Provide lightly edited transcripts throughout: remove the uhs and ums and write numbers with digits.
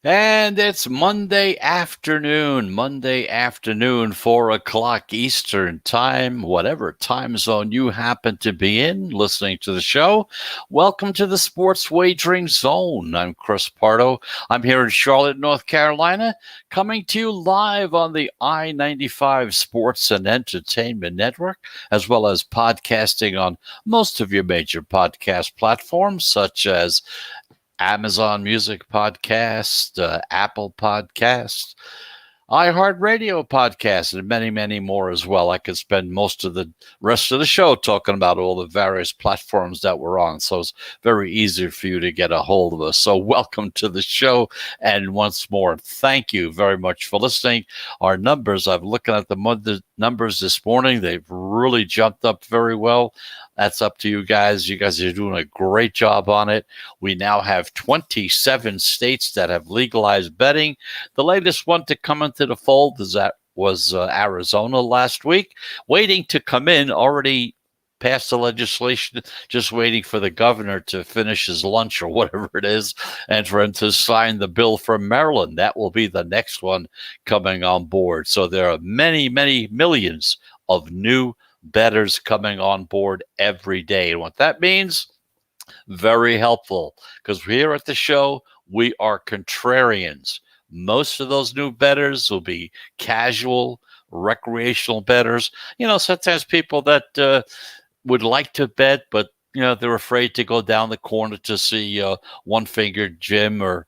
And it's Monday afternoon, 4 o'clock Eastern Time, whatever time zone you happen to be in, listening to the show. Welcome to the Sports Wagering Zone. I'm Chris Pardo. I'm here in Charlotte, North Carolina, coming to you live on the I-95 Sports and Entertainment Network, as well as podcasting on most of your major podcast platforms, such as Amazon Music Podcast, Apple Podcast, iHeartRadio Podcast, and many, many more as well. I could spend most of the rest of the show talking about all the various platforms that we're on. So it's very easy for you to get a hold of us. So welcome to the show. And once more, thank you very much for listening. Our numbers, I'm looking at the numbers this morning. They've really jumped up very well. That's up to you guys. You guys are doing a great job on it. We now have 27 states that have legalized betting. The latest one to come into the fold was Arizona last week, waiting to come in, already passed the legislation, just waiting for the governor to finish his lunch or whatever it is, and for him to sign the bill from Maryland. That will be the next one coming on board. So there are many, many millions of new bettors coming on board every day. And what that means, very helpful, because here at the show, we are contrarians. Most of those new bettors will be casual, recreational bettors. Sometimes people that would like to bet, but, they're afraid to go down the corner to see One-Fingered Jim or,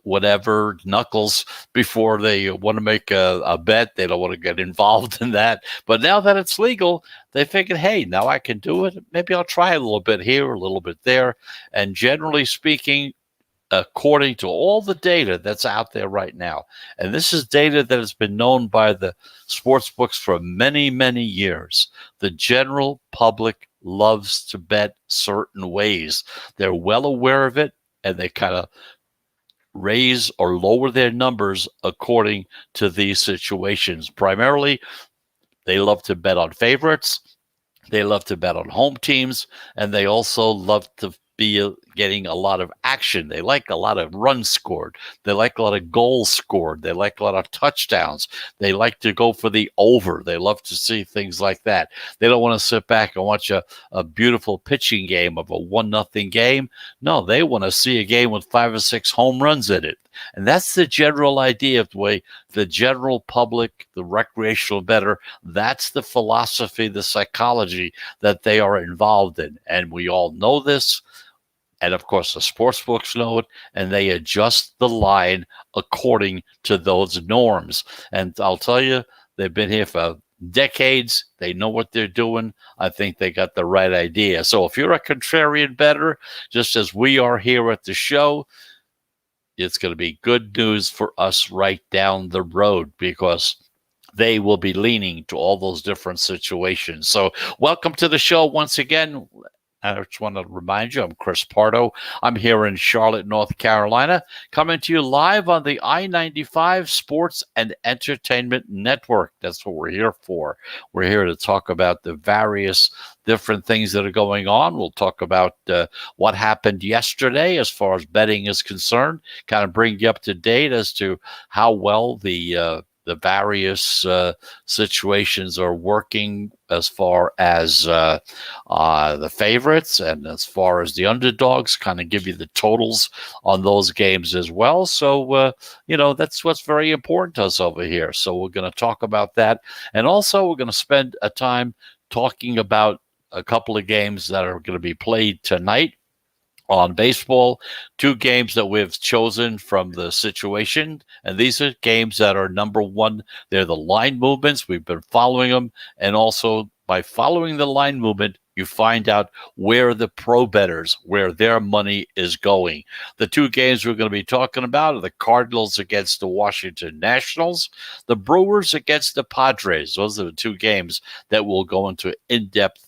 whatever, Knuckles, before they want to make a bet. They don't want to get involved in that. But now that it's legal, they figured, hey, now I can do it. Maybe I'll try a little bit here, a little bit there. And generally speaking, according to all the data that's out there right now, and this is data that has been known by the sports books for many, many years, the general public loves to bet certain ways. They're well aware of it, and they kind of raise or lower their numbers according to these situations. Primarily, they love to bet on favorites. They love to bet on home teams, and they also love to be getting a lot of action. They like a lot of runs scored. They like a lot of goals scored. They like a lot of touchdowns. They like to go for the over. They love to see things like that. They don't want to sit back and watch a beautiful pitching game of a 1-0 game. No, they want to see a game with 5 or 6 home runs in it. And that's the general idea of the way the general public, the recreational bettor, that's the philosophy, the psychology that they are involved in. And we all know this. And of course, the sports books know it, and they adjust the line according to those norms. And I'll tell you, they've been here for decades. They know what they're doing. I think they got the right idea. So if you're a contrarian bettor, just as we are here at the show, it's going to be good news for us right down the road, because they will be leaning to all those different situations. So welcome to the show once again. I just want to remind you, I'm Chris Pardo. I'm here in Charlotte, North Carolina, coming to you live on the I-95 Sports and Entertainment Network. That's what we're here for. We're here to talk about the various different things that are going on. We'll talk about what happened yesterday as far as betting is concerned, kind of bring you up to date as to how well the various situations are working as far as the favorites and as far as the underdogs, kind of give you the totals on those games as well. So, that's what's very important to us over here. So we're going to talk about that. And also we're going to spend a time talking about a couple of games that are going to be played tonight on baseball, 2 games that we've chosen from the situation. And these are games that are number one. They're the line movements. We've been following them. And also by following the line movement, you find out where the pro bettors, where their money is going. The 2 games we're going to be talking about are the Cardinals against the Washington Nationals, the Brewers against the Padres. Those are the 2 games that we'll go into in-depth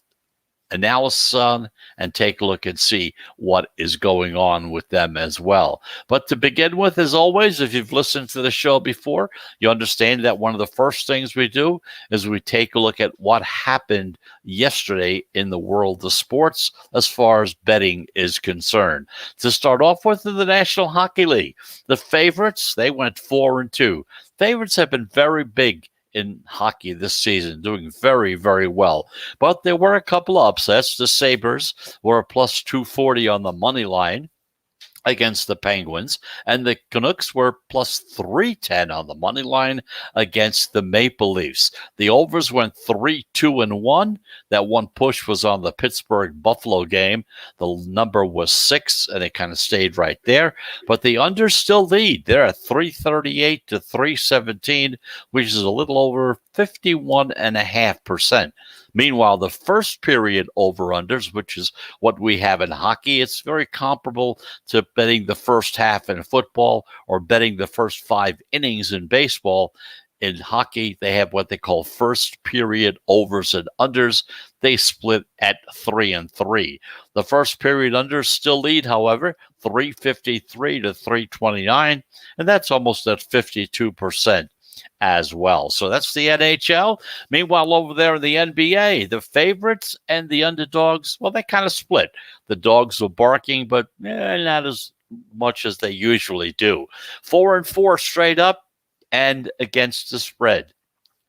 analysis on and take a look and see what is going on with them as well. But to begin with, as always, if you've listened to the show before, you understand that one of the first things we do is we take a look at what happened yesterday in the world of sports as far as betting is concerned. To start off with, in the National Hockey League, the favorites, they went 4-2. Favorites have been very big in hockey this season, doing very, very well. But there were a couple of upsets. The Sabres were a plus 240 on the money line against the Penguins, and the Canucks were plus 310 on the money line against the Maple Leafs. The overs went 3-2-1. That one push was on the Pittsburgh-Buffalo game. The number was 6, and it kind of stayed right there. But the unders still lead. They're at 338 to 317, which is a little over 51.5%. Meanwhile, the first period over-unders, which is what we have in hockey, it's very comparable to betting the first half in football or betting the first 5 innings in baseball. In hockey, they have what they call first period overs and unders. They split at 3-3. The first period unders still lead, however, 353 to 329, and that's almost at 52%. As well. So that's the NHL. Meanwhile, over there in the NBA, the favorites and the underdogs, well, they kind of split. The dogs were barking, but not as much as they usually do. 4-4 straight up and against the spread.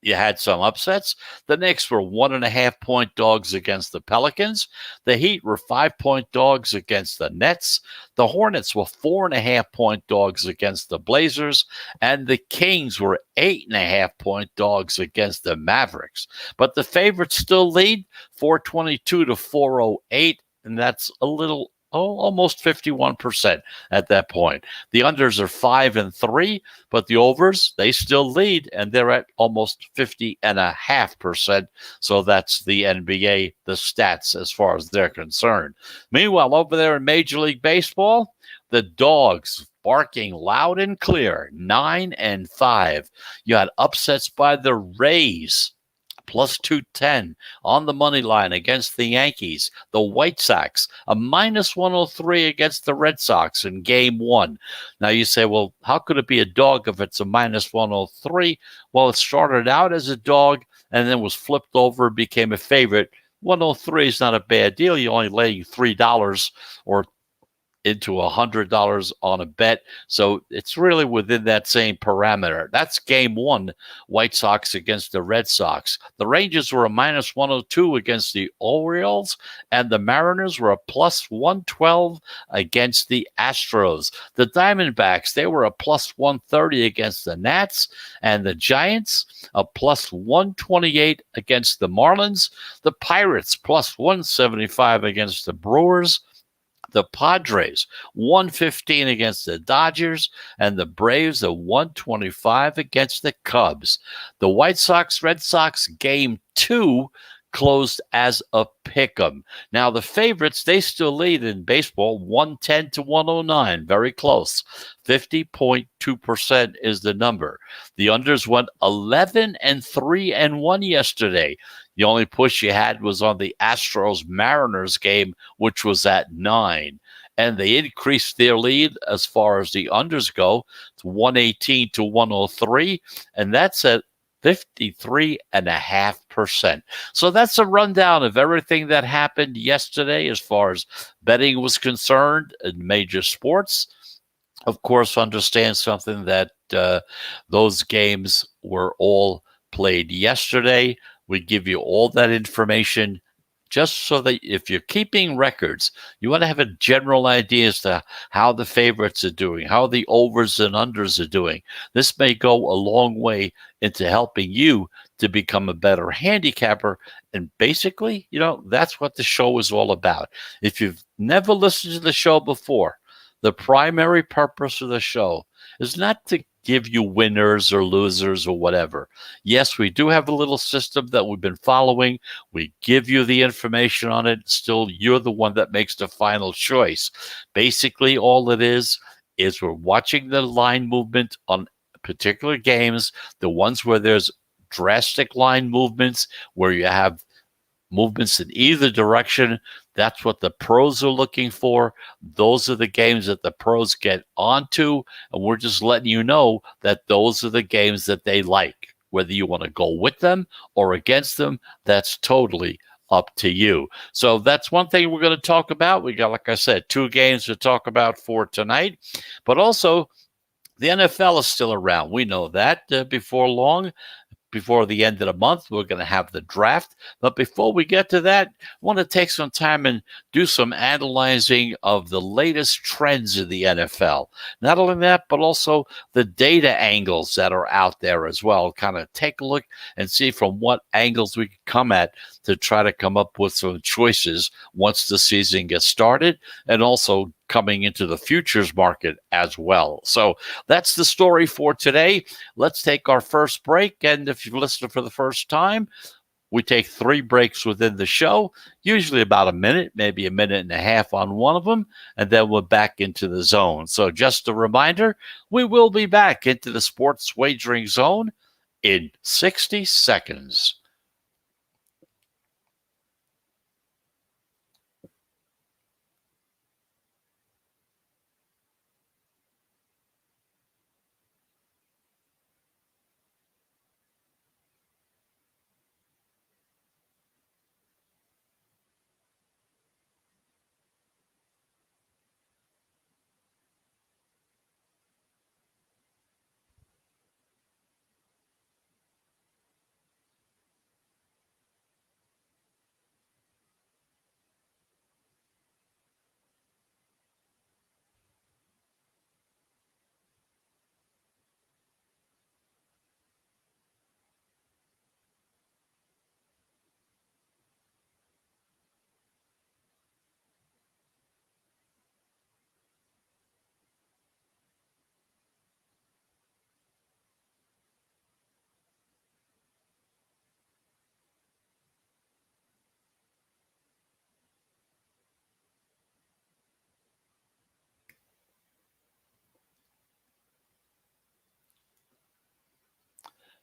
You had some upsets. The Knicks were 1.5-point dogs against the Pelicans. The Heat were 5-point dogs against the Nets. The Hornets were 4.5-point dogs against the Blazers. And the Kings were 8.5-point dogs against the Mavericks. But the favorites still lead, 422 to 408. And that's a little almost 51% at that point. The unders are 5-3, but the overs, they still lead, and they're at almost 50.5%. So that's the NBA, the stats as far as they're concerned. Meanwhile, over there in Major League Baseball, the dogs barking loud and clear, 9-5. You had upsets by the Rays, plus 210 on the money line against the Yankees. The White Sox, a minus 103 against the Red Sox in game 1. Now you say, well, how could it be a dog if it's a minus 103? Well, it started out as a dog and then was flipped over and became a favorite. 103 is not a bad deal. You're only laying $3 or into $100 on a bet. So it's really within that same parameter. That's game 1, White Sox against the Red Sox. The Rangers were a minus 102 against the Orioles, and the Mariners were a plus 112 against the Astros. The Diamondbacks, they were a plus 130 against the Nats, and the Giants, a plus 128 against the Marlins. The Pirates, plus 175 against the Brewers. The Padres, 115 against the Dodgers, and the Braves, a 125 against the Cubs. The White Sox, Red Sox, game 2 closed as a pick'em. Now, the favorites, they still lead in baseball, 110 to 109, very close. 50.2% is the number. The unders went 11-3-1 yesterday. The only push you had was on the Astros-Mariners game, which was at 9. And they increased their lead as far as the unders go to 118 to 103, and that's at 53.5%. So that's a rundown of everything that happened yesterday as far as betting was concerned in major sports. Of course, understand something that those games were all played yesterday. We give you all that information just so that if you're keeping records, you want to have a general idea as to how the favorites are doing, how the overs and unders are doing. This may go a long way into helping you to become a better handicapper. And basically, that's what the show is all about. If you've never listened to the show before, the primary purpose of the show is not to give you winners or losers or whatever. Yes, we do have a little system that we've been following. We give you the information on it. Still, you're the one that makes the final choice. Basically, all it is we're watching the line movement on particular games, the ones where there's drastic line movements, where you have movements in either direction. That's what the pros are looking for. Those are the games that the pros get onto, and we're just letting you know that those are the games that they like. Whether you want to go with them or against them, that's totally up to you. So that's one thing we're going to talk about. We got, like I said, 2 games to talk about for tonight, but also the NFL is still around. We know that before long. Before the end of the month, we're going to have the draft. But before we get to that, I want to take some time and do some analyzing of the latest trends in the NFL. Not only that, but also the data angles that are out there as well. Kind of take a look and see from what angles we can come at to try to come up with some choices once the season gets started, and also coming into the futures market as well. So that's the story for today. Let's take our first break. And if you've listened for the first time, we take 3 breaks within the show, usually about a minute, maybe a minute and a half on one of them, and then we're back into the zone. So just a reminder, we will be back into the sports wagering zone in 60 seconds.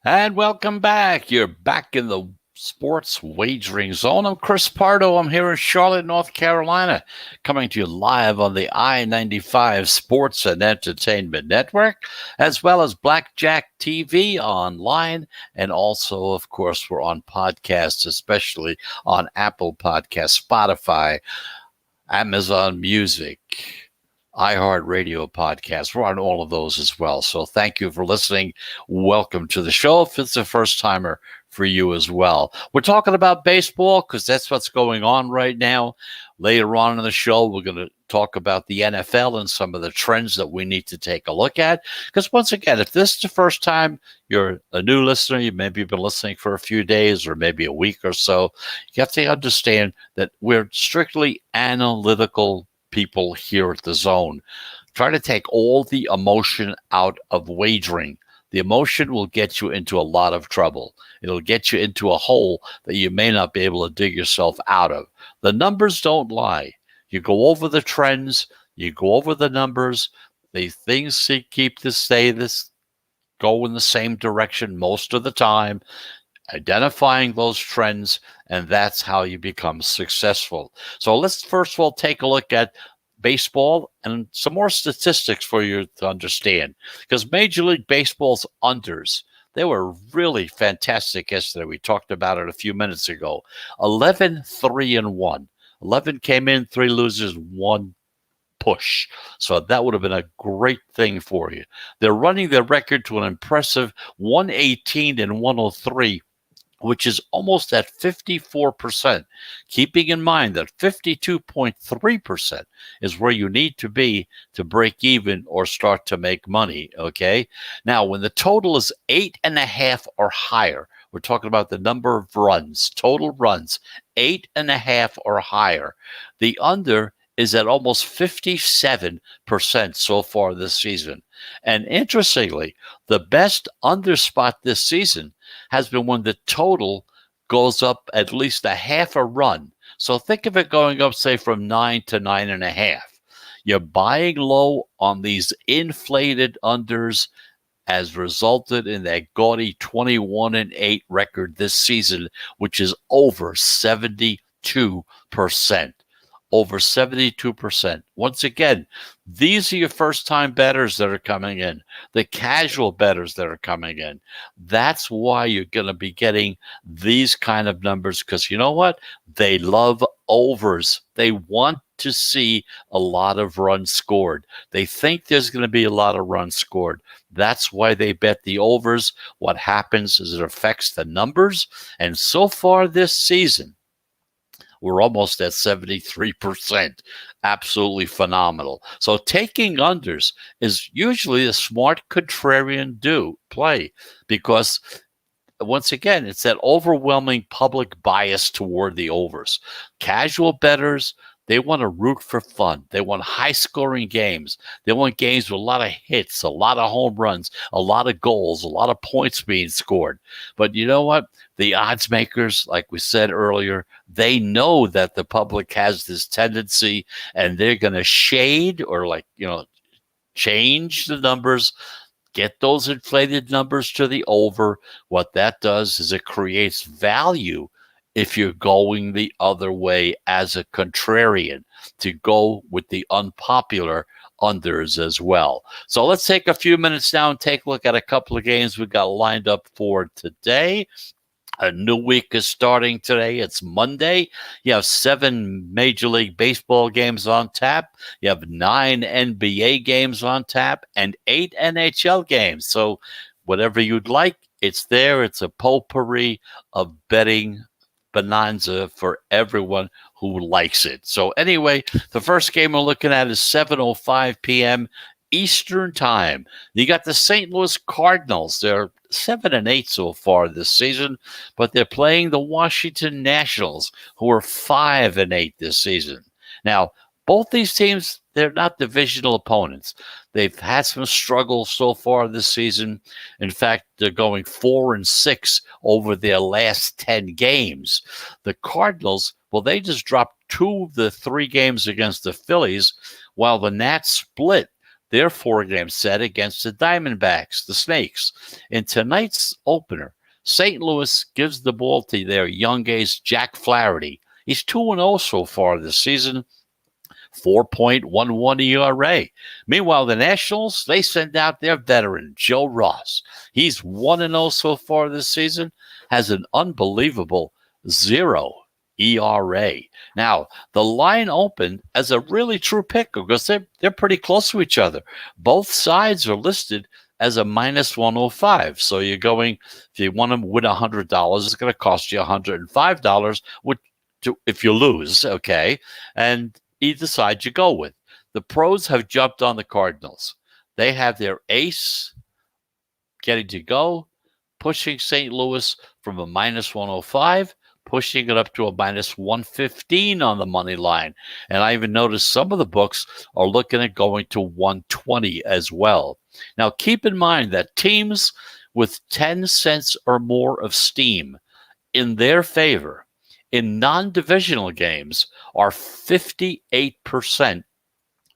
And welcome back. You're back in the sports wagering zone. I'm Chris Pardo. I'm here in Charlotte, North Carolina, coming to you live on the I-95 Sports and Entertainment Network, as well as Blackjack TV online. And also, of course, we're on podcasts, especially on Apple Podcasts, Spotify, Amazon Music, iHeartRadio podcast. We're on all of those as well. So thank you for listening. Welcome to the show. If it's a first timer for you as well. We're talking about baseball because that's what's going on right now. Later on in the show, we're going to talk about the NFL and some of the trends that we need to take a look at. Because once again, if this is the first time you're a new listener, you maybe been listening for a few days or maybe a week or so, you have to understand that we're strictly analytical people here at the zone. Try to take all the emotion out of wagering. The emotion will get you into a lot of trouble. It'll get you into a hole that you may not be able to dig yourself out of. The numbers don't lie. You go over the trends, you go over the numbers, the things go in the same direction most of the time, identifying those trends, and that's how you become successful. So let's first of all take a look at baseball and some more statistics for you to understand, because Major League Baseball's unders, they were really fantastic yesterday. We talked about it a few minutes ago. 11-3-1. 11 came in, 3 losers, 1 push. So that would have been a great thing for you. They're running their record to an impressive 118-103, which is almost at 54%, keeping in mind that 52.3% is where you need to be to break even or start to make money, okay? Now, when the total is 8.5 or higher, we're talking about the number of runs, total runs, 8.5 or higher. The under is at almost 57% so far this season. And interestingly, the best under spot this season has been when the total goes up at least a half a run. So think of it going up, say, from 9 to 9.5. You're buying low on these inflated unders, has resulted in that gaudy 21-8 record this season, which is over 72%. Over 72%. Once again, these are your first-time bettors that are coming in, the casual bettors that are coming in. That's why you're going to be getting these kind of numbers, because you know what? They love overs. They want to see a lot of runs scored. They think there's going to be a lot of runs scored. That's why they bet the overs. What happens is it affects the numbers. And so far this season, we're almost at 73%. Absolutely phenomenal. So taking unders is usually a smart contrarian play, because once again, it's that overwhelming public bias toward the overs. Casual bettors, they want to root for fun. They want high-scoring games. They want games with a lot of hits, a lot of home runs, a lot of goals, a lot of points being scored. But you know what? The odds makers, like we said earlier, they know that the public has this tendency, and they're going to shade or change the numbers, get those inflated numbers to the over. What that does is it creates value if you're going the other way as a contrarian, to go with the unpopular unders as well. So let's take a few minutes now and take a look at a couple of games we got lined up for today. A new week is starting today. It's Monday. You have 7 Major League Baseball games on tap. You have 9 NBA games on tap and 8 NHL games. So whatever you'd like, it's there. It's a potpourri of betting bonanza for everyone who likes it. So anyway, the first game we're looking at is 7:05 p.m. Eastern Time. You got the St. Louis Cardinals. They're 7-8 so far this season, but they're playing the Washington Nationals, who are 5-8 this season. Now, both these teams, they're not divisional opponents. They've had some struggles so far this season. In fact, they're going 4-6 over their last 10 games. The Cardinals, well, they just dropped 2 of the 3 games against the Phillies, while the Nats split their 4-game set against the Diamondbacks, the Snakes. In tonight's opener, St. Louis gives the ball to their young ace, Jack Flaherty. He's 2-0 so far this season. 4.11 ERA. Meanwhile, the Nationals, they send out their veteran, Joe Ross. He's 1-0 so far this season, has an unbelievable 0 ERA. Now, the line opened as a really true pick because they're pretty close to each other. Both sides are listed as a minus 105. So you're going, if you want to win $100, it's going to cost you $105 if you lose, okay? And either side you go with. The pros have jumped on the Cardinals. They have their ace getting to go, pushing St. Louis from a minus 105, pushing it up to a minus 115 on the money line. And I even noticed some of the books are looking at going to 120 as well. Now, keep in mind that teams with 10 cents or more of steam in their favor in non-divisional games are 58%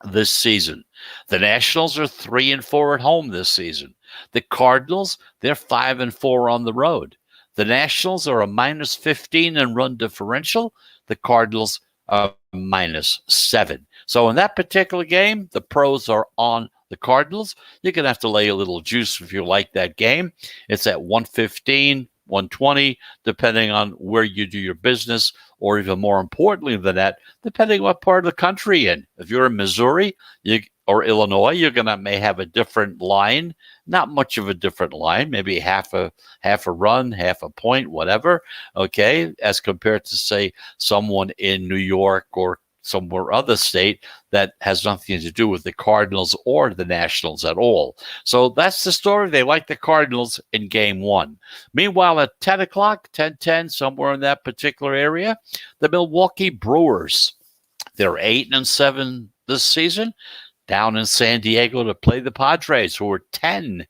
this season. The Nationals are 3-4 at home this season. The Cardinals, they're 5-4 on the road. The Nationals are a minus 15 in run differential. The Cardinals are minus 7. So in that particular game, the pros are on the Cardinals. You're going to have to lay a little juice if you like that game. It's at 115, 120, depending on where you do your business, or even more importantly than that, depending what part of the country you're in. If you're in Missouri or Illinois, you're going to may have a different line, not much of a different line, maybe half a run, half a point, whatever, okay, as compared to, say, someone in New York or somewhere other state that has nothing to do with the Cardinals or the Nationals at all. So that's the story. They like the Cardinals in game 1. Meanwhile, at 10 o'clock, 10:10, somewhere in that particular area, the Milwaukee Brewers, they're 8-7 this season, down in San Diego to play the Padres, who are 10-7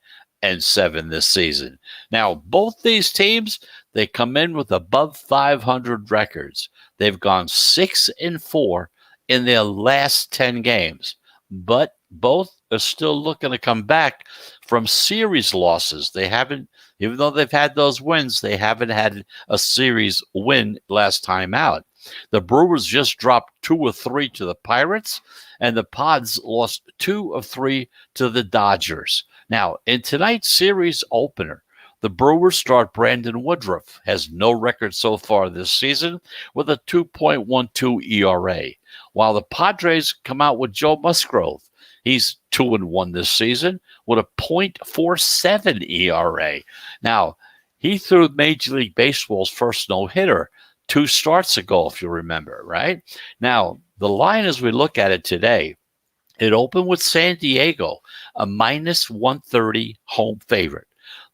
this season. Now, both these teams, they come in with above 500 records. They've gone 6-4 in their last 10 games, but both are still looking to come back from series losses. They haven't, even though they've had those wins, they haven't had a series win last time out. The Brewers just dropped 2 of 3 to the Pirates, and the Pods lost 2 of 3 to the Dodgers. Now, in tonight's series opener, the Brewers start Brandon Woodruff, has no record so far this season, with a 2.12 ERA, while the Padres come out with Joe Musgrove. He's 2-1 this season with a .47 ERA. Now, he threw Major League Baseball's first no-hitter 2 starts ago, if you remember, right? Now, the line as we look at it today, it opened with San Diego, a -130 home favorite.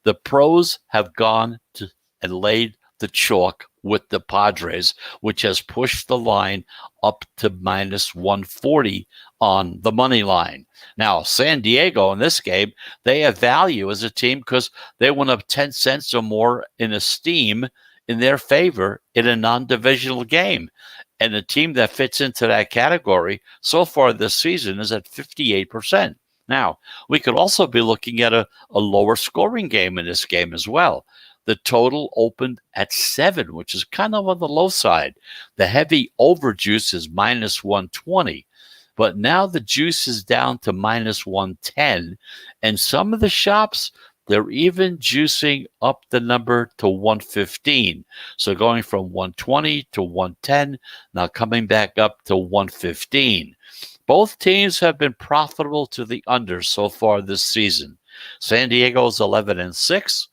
The Pros have gone to and laid the chalk with the Padres, which has pushed the line up to -140 on the money line. Now, San Diego in this game, they have value as a team because they went up 10 cents or more in esteem in their favor in a non-divisional game. And the team that fits into that category so far this season is at 58%. Now, we could also be looking at a lower scoring game in this game as well. The total opened at 7, which is kind of on the low side. The heavy overjuice is -120. But now the juice is down to -110. And some of the shops, they're even juicing up the number to 115. So going from 120 to 110, now coming back up to 115. Both teams have been profitable to the under so far this season. San Diego's 11-6.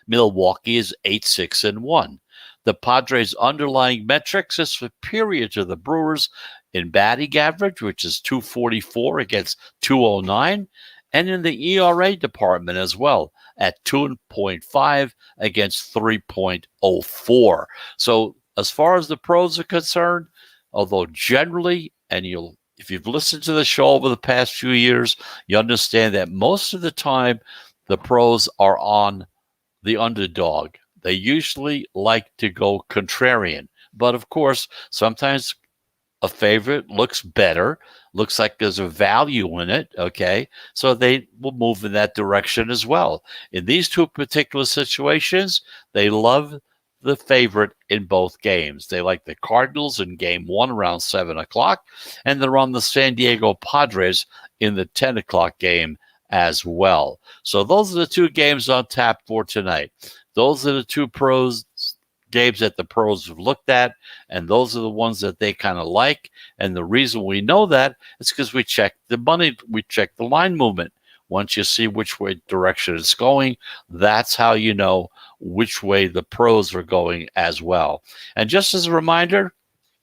Milwaukee is 8-6-1. The Padres' underlying metrics is superior to the Brewers in batting average, which is .244 against .209, and in the ERA department as well at 2.5 against 3.04. So as far as the Pros are concerned, although generally, and if you've listened to the show over the past few years, you understand that most of the time the Pros are on the underdog. They usually like to go contrarian. But of course, sometimes a favorite looks better, looks like there's a value in it, okay? So they will move in that direction as well. In these two particular situations, they love the favorite in both games. They like the Cardinals in game 1 around 7 o'clock, and they're on the San Diego Padres in the 10 o'clock game as well. So those are the 2 games on tap for tonight. Those are the 2 Pros games that the Pros have looked at, and those are the ones that they kind of like. And the reason we know that is because we check the money, we check the line movement. Once you see which way direction it's going, that's how you know which way the Pros are going as well. And just as a reminder,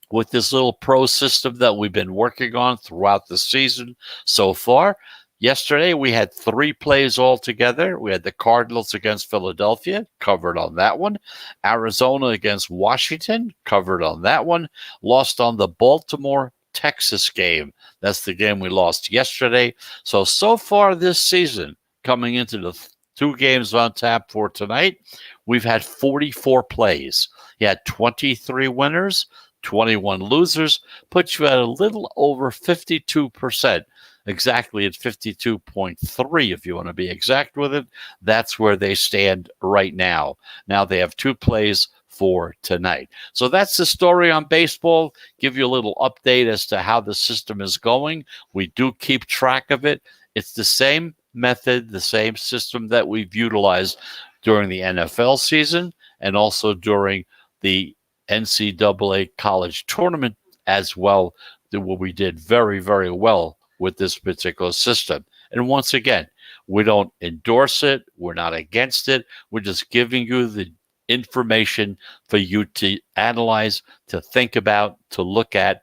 with this little Pro system that we've been working on throughout the season so far, yesterday we had 3 plays altogether. We had the Cardinals against Philadelphia, covered on that one. Arizona against Washington, covered on that one. Lost on the Baltimore-Texas game. That's the game we lost yesterday. So far this season, coming into the 2 games on tap for tonight, we've had 44 plays. You had 23 winners, 21 losers, puts you at a little over 52%. Exactly at 52.3 if you want to be exact with it. That's where they stand right now. Now they have 2 plays for tonight. So that's the story on baseball. Give you a little update as to how the system is going. We do keep track of it. It's the same method, the same system that we've utilized during the NFL season and also during the NCAA college tournament as well, where we did very, very well with this particular system. And once again, we don't endorse it. We're not against it. We're just giving you the information for you to analyze, to think about, to look at.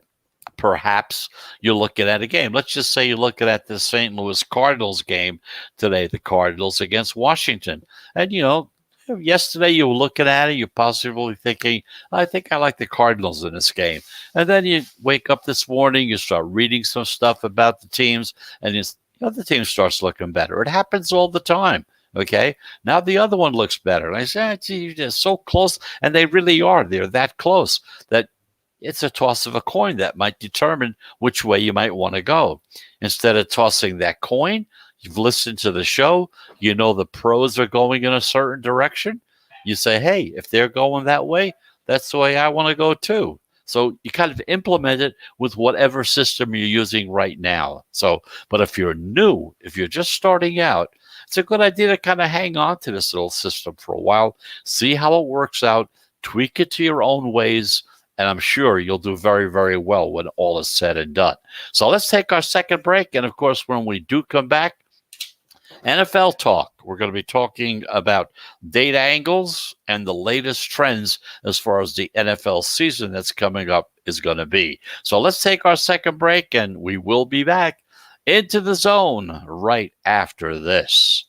Perhaps you're looking at a game. Let's just say you're looking at the St. Louis Cardinals game today, the Cardinals against Washington. And, yesterday you were looking at it, you're possibly thinking, I think I like the Cardinals in this game. And then you wake up this morning, you start reading some stuff about the teams, and the team starts looking better. It happens all the time. Okay, now the other one looks better. And I say, gee, they're so close, and they really are. They're that close that it's a toss of a coin that might determine which way you might want to go. Instead of tossing that coin, you've listened to the show, you know the pros are going in a certain direction. You say, hey, if they're going that way, that's the way I want to go too. So you kind of implement it with whatever system you're using right now. So, but if you're new, if you're just starting out, it's a good idea to kind of hang on to this little system for a while, see how it works out, tweak it to your own ways, and I'm sure you'll do very, very well when all is said and done. So let's take our second break. And of course, when we do come back, NFL talk. We're going to be talking about data angles and the latest trends as far as the NFL season that's coming up is going to be. So let's take our second break, and we will be back into the zone right after this.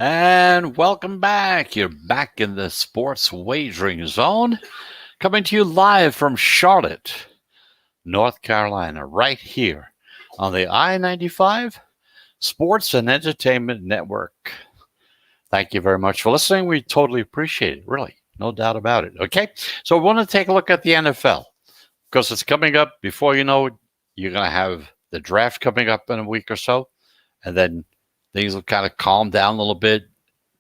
And welcome back. You're back in the sports wagering zone, coming to you live from Charlotte, North Carolina, right here on the I-95 Sports and Entertainment Network. Thank you very much for listening. We totally appreciate it, really. No doubt about it. Okay, so we want to take a look at the NFL because it's coming up. Before you know it, you're going to have the draft coming up in a week or so, and then things will kind of calm down a little bit.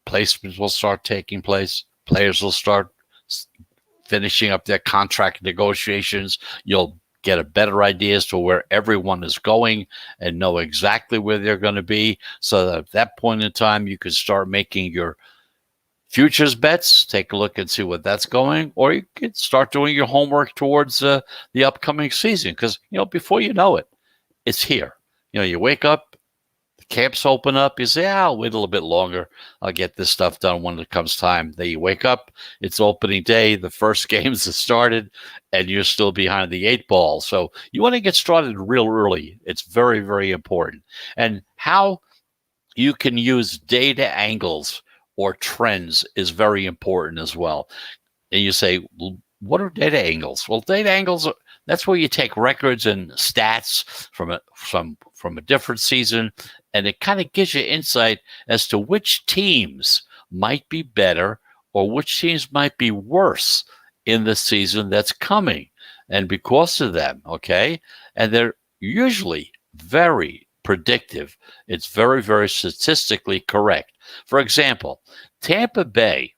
Placements will start taking place. Players will start finishing up their contract negotiations. You'll get a better idea as to where everyone is going and know exactly where they're going to be. So that at that point in time, you can start making your futures bets, take a look and see what that's going, or you could start doing your homework towards the upcoming season. Because, before you know it, it's here. You wake up, the camps open up, you say, I'll wait a little bit longer. I'll get this stuff done when it comes time. Then you wake up, it's opening day, the first games have started, and you're still behind the 8 ball. So you want to get started real early. It's very, very important. And how you can use data angles or trends is very important as well. And you say, well, what are data angles? Well, data angles, that's where you take records and stats from a different season, and it kind of gives you insight as to which teams might be better or which teams might be worse in the season that's coming. And because of them, okay? And they're usually very predictive. It's very, very statistically correct. For example, Tampa Bay,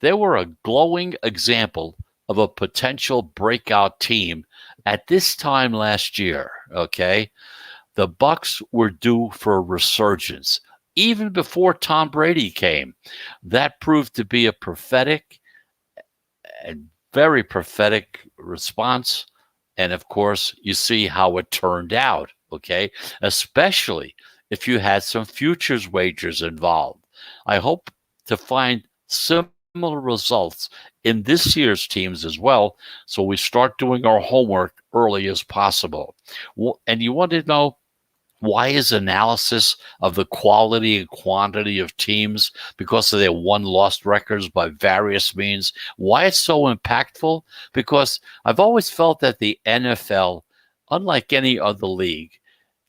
they were a glowing example of a potential breakout team at this time last year, okay? The Bucs were due for a resurgence. Even before Tom Brady came, that proved to be a prophetic and very prophetic response. And of course, you see how it turned out, okay? Especially if you had some futures wagers involved. I hope to find similar results in this year's teams as well, so we start doing our homework early as possible. And you want to know Why is analysis of the quality and quantity of teams because of their won-loss records by various means, why it's so impactful? Because I've always felt that the NFL, unlike any other league,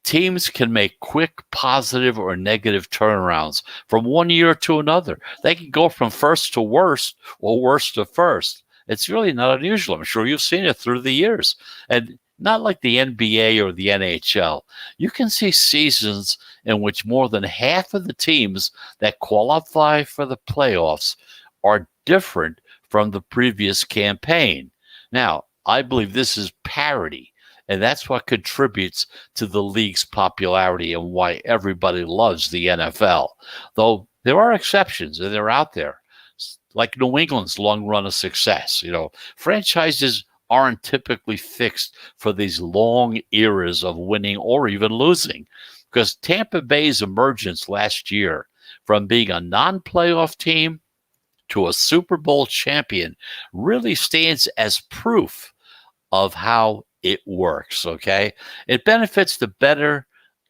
teams can make quick positive or negative turnarounds from one year to another. They can go from first to worst or worst to first. It's really not unusual. I'm sure you've seen it through the years. And not like the NBA or the NHL. You can see seasons in which more than half of the teams that qualify for the playoffs are different from the previous campaign. Now, I believe this is parity. And that's what contributes to the league's popularity and why everybody loves the NFL. Though there are exceptions, and they're out there, like New England's long run of success. Franchises aren't typically fixed for these long eras of winning or even losing, because Tampa Bay's emergence last year from being a non-playoff team to a Super Bowl champion really stands as proof of how it works, okay? It benefits the better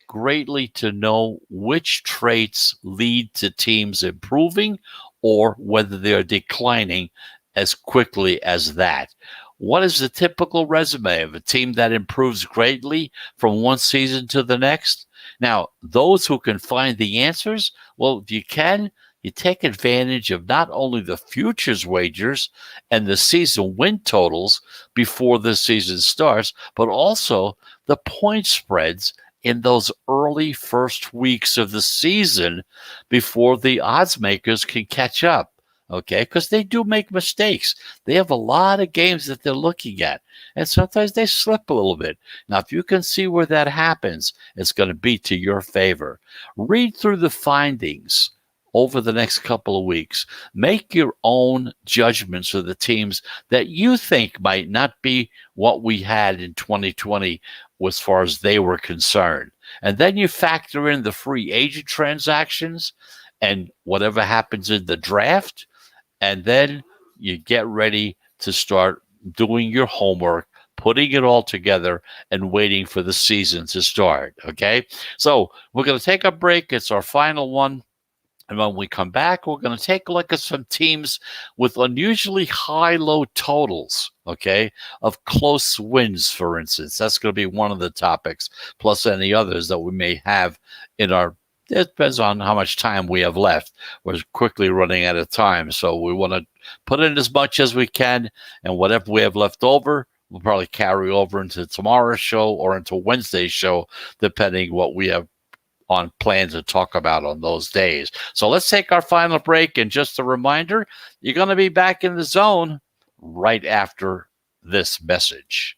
greatly to know which traits lead to teams improving or whether they're declining as quickly as that. What is the typical resume of a team that improves greatly from one season to the next? Now, those who can find the answers, well, if you can, you take advantage of not only the futures wagers and the season win totals before the season starts, but also the point spreads in those early first weeks of the season before the odds makers can catch up. Okay, because they do make mistakes. They have a lot of games that they're looking at, and sometimes they slip a little bit. Now, if you can see where that happens, it's going to be to your favor. Read through the findings over the next couple of weeks. Make your own judgments of the teams that you think might not be what we had in 2020 as far as they were concerned. And then you factor in the free agent transactions and whatever happens in the draft. And then you get ready to start doing your homework, putting it all together, and waiting for the season to start. Okay? So we're going to take a break. It's our final one. And when we come back, we're going to take a look at some teams with unusually high low totals, okay, of close wins, for instance. That's going to be one of the topics, plus any others that we may have in our. It depends on how much time we have left. We're quickly running out of time, so we want to put in as much as we can, and whatever we have left over, we'll probably carry over into tomorrow's show or into Wednesday's show, depending what we have on plan to talk about on those days. So let's take our final break. And just a reminder, you're going to be back in the zone right after this message.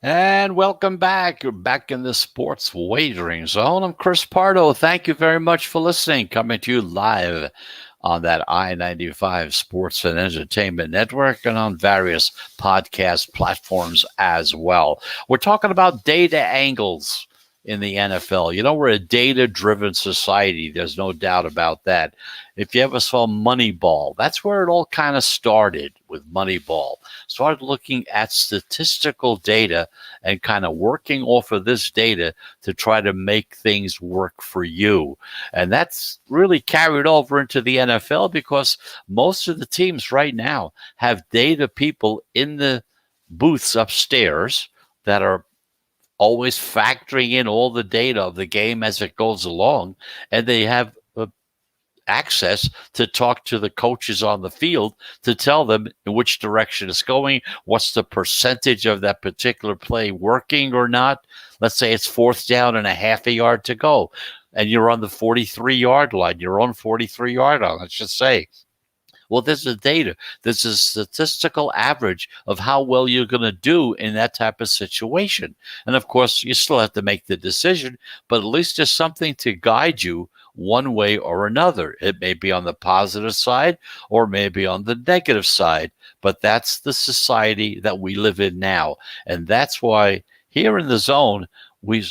And welcome back. You're back in the sports wagering zone. I'm Chris Pardo. Thank you very much for listening. Coming to you live on that I-95 Sports and Entertainment Network and on various podcast platforms as well. We're talking about data angles in the NFL. We're a data-driven society. There's no doubt about that. If you ever saw Moneyball, that's where it all kind of started with Moneyball. Started looking at statistical data and kind of working off of this data to try to make things work for you. And that's really carried over into the NFL because most of the teams right now have data people in the booths upstairs that are always factoring in all the data of the game as it goes along, and they have access to talk to the coaches on the field to tell them in which direction it's going, what's the percentage of that particular play working or not. Let's say it's 4th down and a half a yard to go, and you're on the 43-yard line, your own 43-yard line, let's just say. Well, this is data. This is statistical average of how well you're going to do in that type of situation. And of course, you still have to make the decision, but at least there's something to guide you one way or another. It may be on the positive side or maybe on the negative side, but that's the society that we live in now. And that's why here in the Zone, we're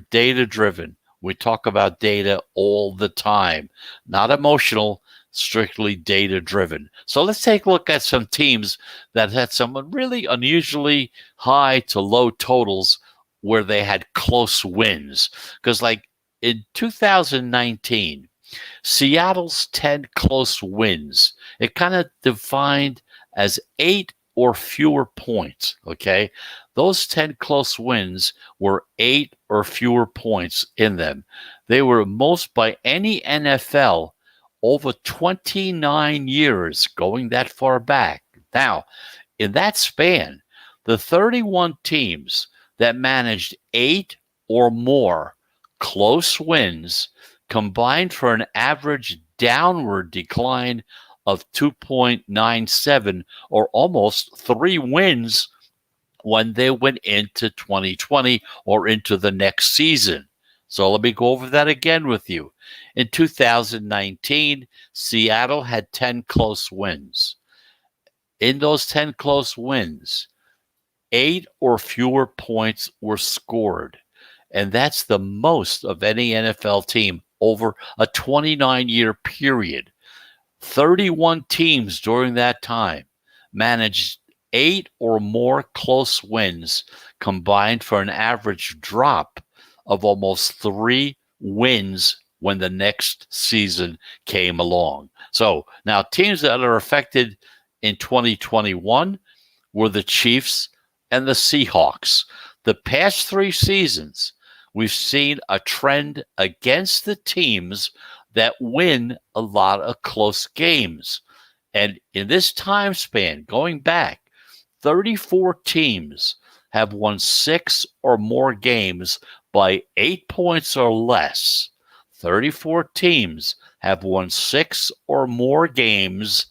data driven. We talk about data all the time, not emotional, strictly data driven. So let's take a look at some teams that had some really unusually high to low totals where they had close wins. Because like in 2019, Seattle's 10 close wins, it kind of defined as 8 or fewer points, okay? Those 10 close wins were 8 or fewer points in them. They were most by any NFL over 29 years, going that far back. Now, in that span, the 31 teams that managed 8 or more close wins combined for an average downward decline of 2.97, or almost 3 wins when they went into 2020 or into the next season. So let me go over that again with you. In 2019, Seattle had 10 close wins. In those 10 close wins, 8 or fewer points were scored. And that's the most of any NFL team over a 29-year period. 31 teams during that time managed 8 or more close wins combined for an average drop of almost 3 wins when the next season came along. So now teams that are affected in 2021 were the Chiefs and the Seahawks. The past 3 seasons, we've seen a trend against the teams that win a lot of close games. And in this time span, going back, 34 teams have won 6 or more games by 8 points or less. 34 teams have won 6 or more games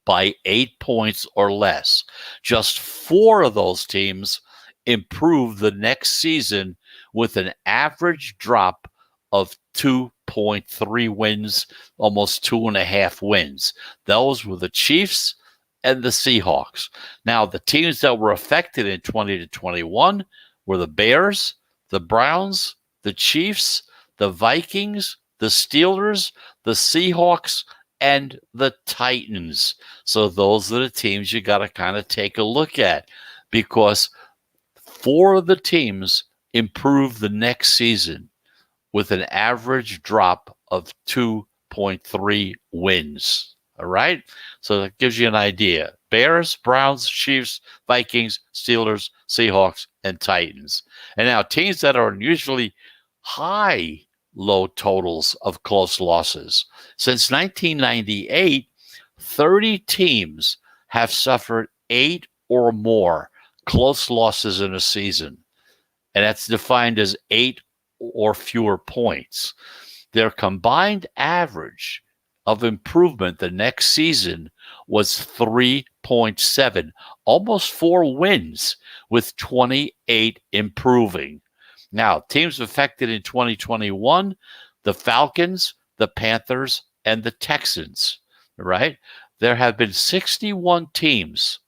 by 8 points or less. Just 4 of those teams improved the next season with an average drop of 2.3 wins, almost 2.5 wins. Those were the Chiefs and the Seahawks. Now, the teams that were affected in 20 to 21 were the Bears, the Browns, the Chiefs, the Vikings, the Steelers, the Seahawks, and the Titans. So those are the teams you got to kind of take a look at, because 4 of the teams improved the next season with an average drop of 2.3 wins. All right? So that gives you an idea. Bears, Browns, Chiefs, Vikings, Steelers, Seahawks, and Titans. And now teams that are unusually high low totals of close losses. Since 1998, 30 teams have suffered 8 or more close losses in a season. And that's defined as 8 or fewer points. Their combined average of improvement the next season was 3.7, almost 4 wins, with 28 improving. Now, teams affected in 2021, the Falcons, the Panthers, and the Texans, right? There have been 61 teams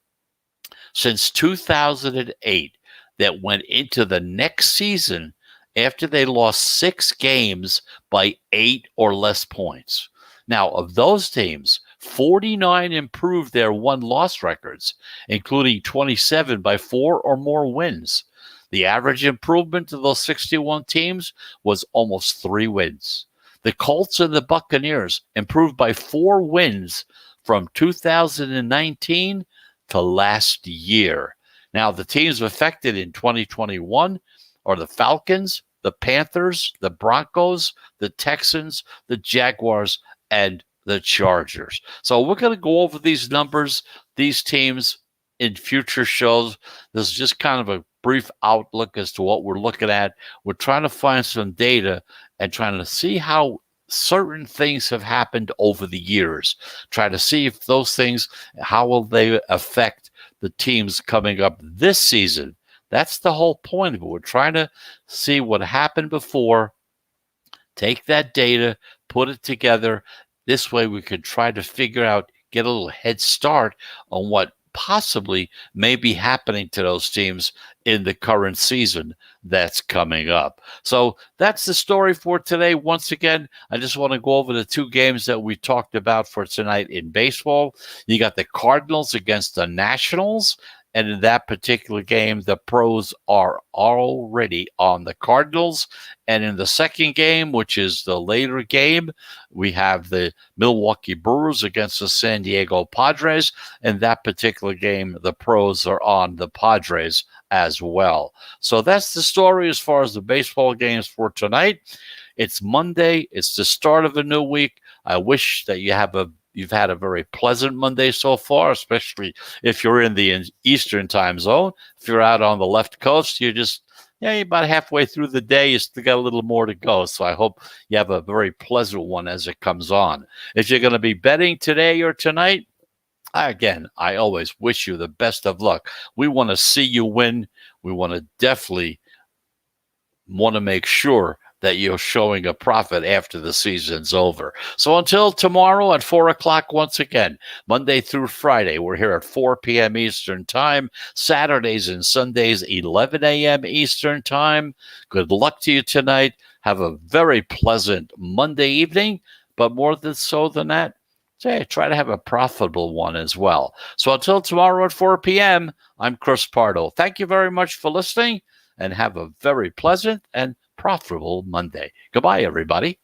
since 2008 that went into the next season after they lost 6 games by 8 or less points. Now, of those teams, 49 improved their won-loss records, including 27 by 4 or more wins. The average improvement of those 61 teams was almost 3 wins. The Colts and the Buccaneers improved by 4 wins from 2019 to last year. Now, the teams affected in 2021 are the Falcons, the Panthers, the Broncos, the Texans, the Jaguars, and the Chargers. So we're going to go over these numbers, these teams in future shows. This is just kind of a brief outlook as to what we're looking at. We're trying to find some data and trying to see how certain things have happened over the years. Try to see if those things, how will they affect the teams coming up this season. That's the whole point of it. We're trying to see what happened before, take that data, put it together. This way we could try to figure out, get a little head start on what possibly may be happening to those teams in the current season that's coming up. So that's the story for today. Once again, I just want to go over the two games that we talked about for tonight in baseball. You got the Cardinals against the Nationals. And in that particular game, the pros are already on the Cardinals. And in the second game, which is the later game, we have the Milwaukee Brewers against the San Diego Padres. In that particular game, the pros are on the Padres as well. So that's the story as far as the baseball games for tonight. It's Monday. It's the start of a new week. I wish that you've had a very pleasant Monday so far, especially if you're in the Eastern time zone. If you're out on the left coast, you're about halfway through the day. You still got a little more to go. So I hope you have a very pleasant one as it comes on. If you're going to be betting today or tonight, again, I always wish you the best of luck. We want to see you win. We want to definitely make sure that you're showing a profit after the season's over. So until tomorrow at 4 o'clock, once again, Monday through Friday, we're here at 4 p.m. Eastern Time, Saturdays and Sundays, 11 a.m. Eastern Time. Good luck to you tonight. Have a very pleasant Monday evening, but more than that, try to have a profitable one as well. So until tomorrow at 4 p.m., I'm Chris Pardo. Thank you very much for listening, and have a very pleasant and profitable Monday. Goodbye, everybody.